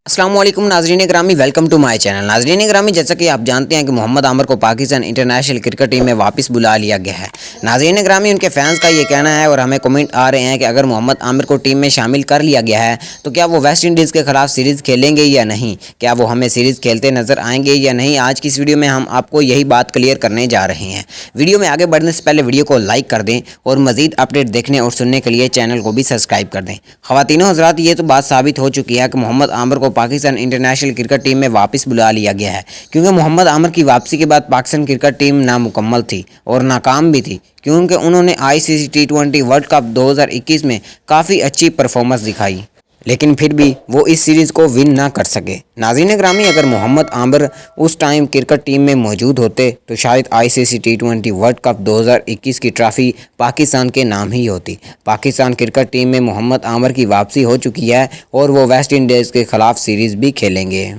अस्सलाम वालेकुम नाजरीन ग्रामी, वेलकम टू माय चैनल। नाजरीन ग्रामी, जैसा कि आप जानते हैं कि मोहम्मद आमिर को पाकिस्तान इंटरनेशनल क्रिकेट टीम में वापस बुला लिया गया है। नाजरीन ग्रामी, उनके फैंस का ये कहना है और हमें कमेंट आ रहे हैं कि अगर मोहम्मद आमिर को टीम में शामिल कर लिया गया है तो क्या वो वेस्ट इंडीज़ के खिलाफ सीरीज़ खेलेंगे या नहीं, क्या वो हमें सीरीज़ खेलते नज़र आएंगे या नहीं। आज की इस वीडियो में हम आपको यही बात क्लियर करने जा रहे हैं। वीडियो में आगे बढ़ने से पहले वीडियो को लाइक कर दें और मज़ीद अपडेट देखने और सुनने के लिए चैनल को भी सब्सक्राइब कर दें। ख़वातीनो हज़रात, ये तो बात साबित हो चुकी है कि मोहम्मद आमिर को पाकिस्तान इंटरनेशनल क्रिकेट टीम में वापस बुला लिया गया है, क्योंकि मोहम्मद आमिर की वापसी के बाद पाकिस्तान क्रिकेट टीम नामुकम्मल थी और नाकाम भी थी, क्योंकि उन्होंने आईसीसी टी20 वर्ल्ड कप 2021 में काफ़ी अच्छी परफॉर्मेंस दिखाई, लेकिन फिर भी वो इस सीरीज़ को विन ना कर सके। नाज़रीन ग्रामी, अगर मोहम्मद आमिर उस टाइम क्रिकेट टीम में मौजूद होते तो शायद आईसीसी टी20 वर्ल्ड कप 2021 की ट्रॉफी पाकिस्तान के नाम ही होती। पाकिस्तान क्रिकेट टीम में मोहम्मद आमिर की वापसी हो चुकी है और वो वेस्ट इंडीज़ के ख़िलाफ़ सीरीज़ भी खेलेंगे।